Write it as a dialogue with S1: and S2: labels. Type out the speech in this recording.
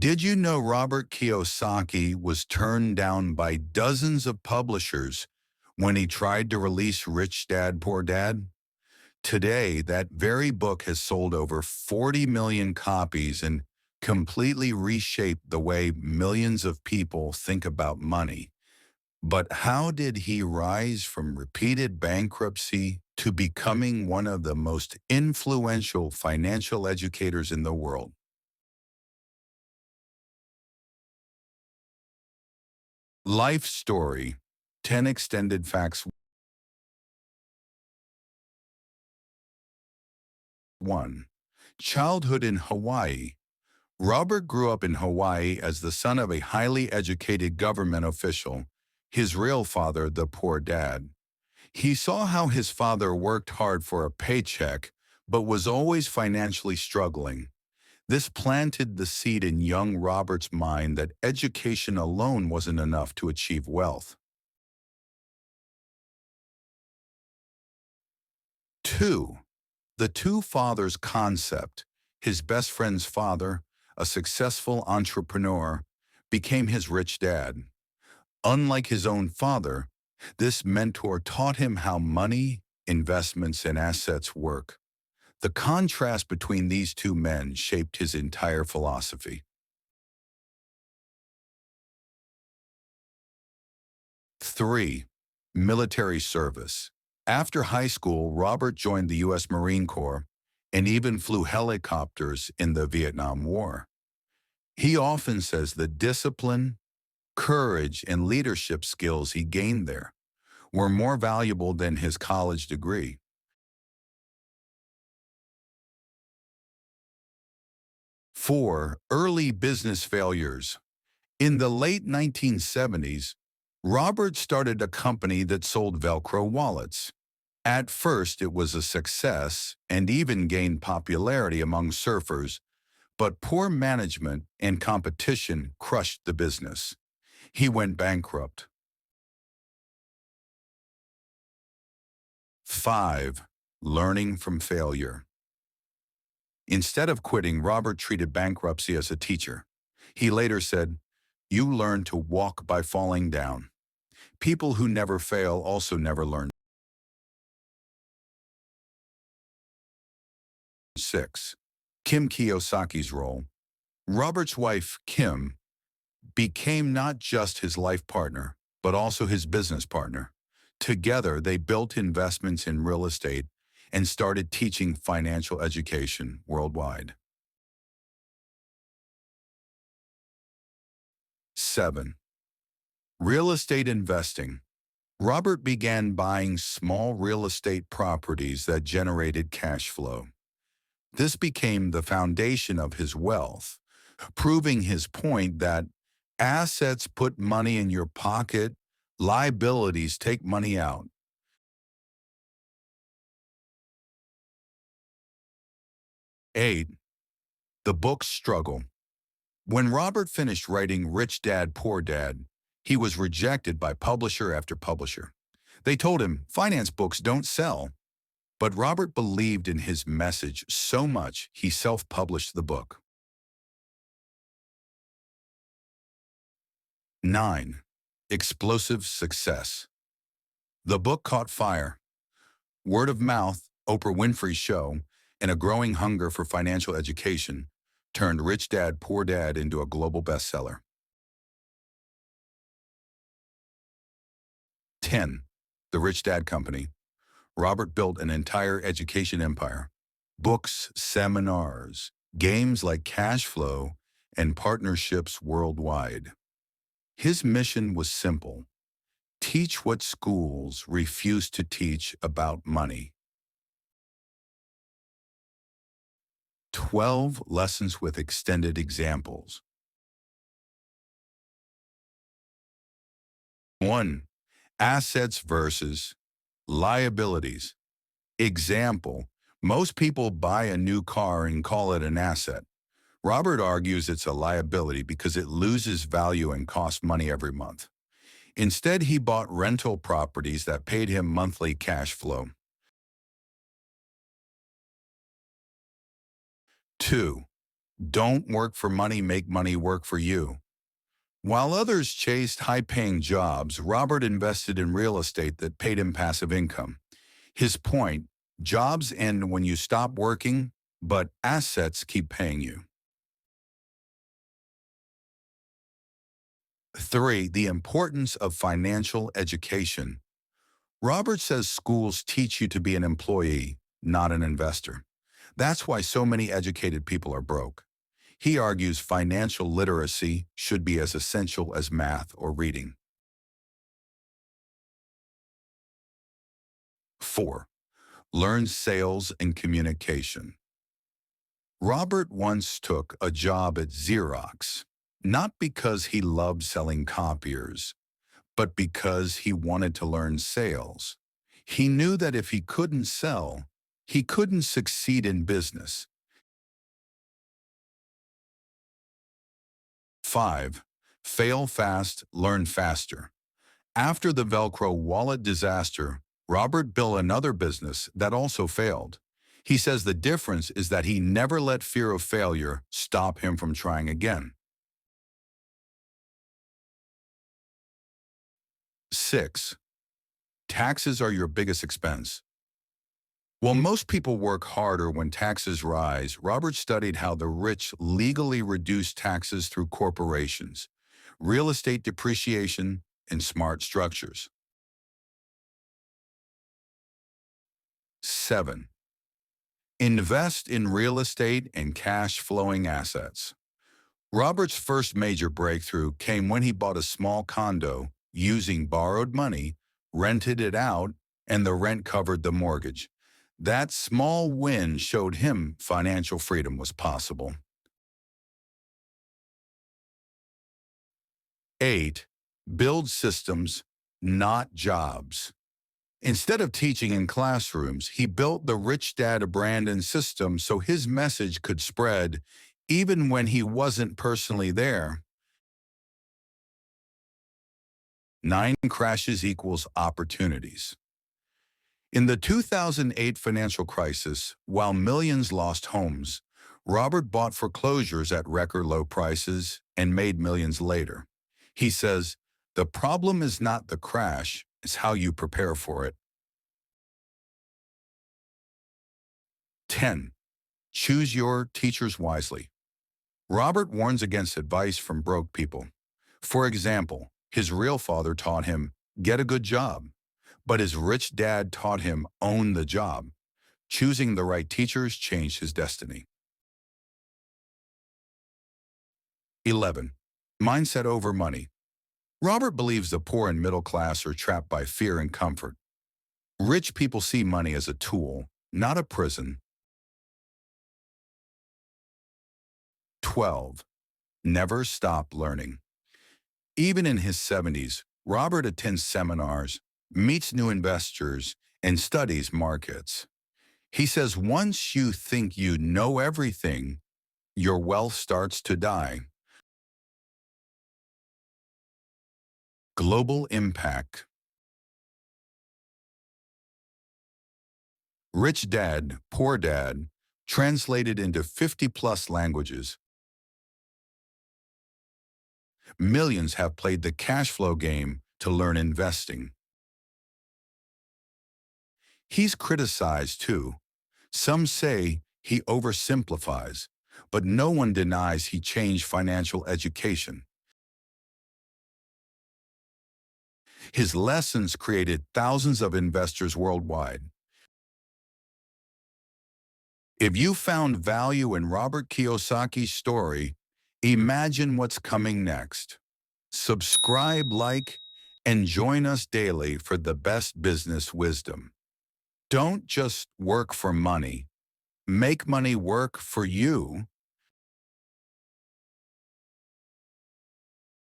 S1: Did you know Robert Kiyosaki was turned down by dozens of publishers when he tried to release Rich Dad, Poor Dad? Today, that very book has sold over 40 million copies and completely reshaped the way millions of people think about money. But how did he rise from repeated bankruptcy to becoming one of the most influential financial educators in the world? Life Story 10 Extended Facts 1. Childhood in Hawaii. Robert grew up in Hawaii as the son of a highly educated government official, his real father, the poor dad. He saw how his father worked hard for a paycheck, but was always financially struggling. This planted the seed in young Robert's mind that education alone wasn't enough to achieve wealth. 2. The two fathers concept. His best friend's father, a successful entrepreneur, became his rich dad. Unlike his own father, this mentor taught him how money, investments, and assets work. The contrast between these two men shaped his entire philosophy. 3. Military service. After high school, Robert joined the U.S. Marine Corps and even flew helicopters in the Vietnam War. He often says the discipline, courage, and leadership skills he gained there were more valuable than his college degree. 4. Early business failures. In the late 1970s, Robert started a company that sold Velcro wallets. At first, it was a success and even gained popularity among surfers, but poor management and competition crushed the business. He went bankrupt. 5. Learning from failure. Instead of quitting, Robert treated bankruptcy as a teacher. He later said, "You learn to walk by falling down." People who never fail also never learn. 6. Kim Kiyosaki's role. Robert's wife, Kim, became not just his life partner, but also his business partner. Together, they built investments in real estate and started teaching financial education worldwide. 7. Real estate investing. Robert began buying small real estate properties that generated cash flow. This became the foundation of his wealth, proving his point that assets put money in your pocket, liabilities take money out. 8. The book struggle. When Robert finished writing Rich Dad, Poor Dad, he was rejected by publisher after publisher. They told him finance books don't sell, but Robert believed in his message so much he self-published the book. 9. Explosive success. The book caught fire. Word of mouth, Oprah Winfrey's show, and a growing hunger for financial education turned Rich Dad, Poor Dad into a global bestseller. 10. The Rich Dad Company. Robert built an entire education empire. Books, seminars, games like cash flow, and partnerships worldwide. His mission was simple: teach what schools refuse to teach about money. 12 lessons with extended examples. 1. Assets versus liabilities. Example: most people buy a new car and call it an asset. Robert argues it's a liability because it loses value and costs money every month. Instead, he bought rental properties that paid him monthly cash flow. 2. Don't work for money, make money work for you. While others chased high-paying jobs, Robert invested in real estate that paid him passive income. His point, jobs end when you stop working, but assets keep paying you. 3. The importance of financial education. Robert says schools teach you to be an employee, not an investor. That's why so many educated people are broke. He argues financial literacy should be as essential as math or reading. 4. Learn sales and communication. Robert once took a job at Xerox, not because he loved selling copiers, but because he wanted to learn sales. He knew that if he couldn't sell, he couldn't succeed in business. 5. Fail fast, learn faster. After the Velcro wallet disaster, Robert built another business that also failed. He says the difference is that he never let fear of failure stop him from trying again. 6. Taxes are your biggest expense. While most people work harder when taxes rise, Robert studied how the rich legally reduce taxes through corporations, real estate depreciation, and smart structures. 7. Invest in real estate and cash-flowing assets. Robert's first major breakthrough came when he bought a small condo using borrowed money, rented it out, and the rent covered the mortgage. That small win showed him financial freedom was possible. 8. Build systems, not jobs. Instead of teaching in classrooms, he built the Rich Dad brand and system so his message could spread even when he wasn't personally there. 9. Crashes equals opportunities. In the 2008 financial crisis, while millions lost homes, Robert bought foreclosures at record low prices and made millions later. He says, the problem is not the crash, it's how you prepare for it. 10. Choose your teachers wisely. Robert warns against advice from broke people. For example, his real father taught him, get a good job, but his rich dad taught him, own the job. Choosing the right teachers changed his destiny. 11. Mindset over money. Robert believes the poor and middle class are trapped by fear and comfort. Rich people see money as a tool, not a prison. 12. Never stop learning. Even in his 70s, Robert attends seminars, meets new investors, and studies markets. He says once you think you know everything, your wealth starts to die. Global impact. Rich Dad, Poor Dad, translated into 50-plus languages. Millions have played the cash flow game to learn investing. He's criticized too. Some say he oversimplifies, but no one denies he changed financial education. His lessons created thousands of investors worldwide. If you found value in Robert Kiyosaki's story, imagine what's coming next. Subscribe, like, and join us daily for the best business wisdom. Don't just work for money. Make money work for you.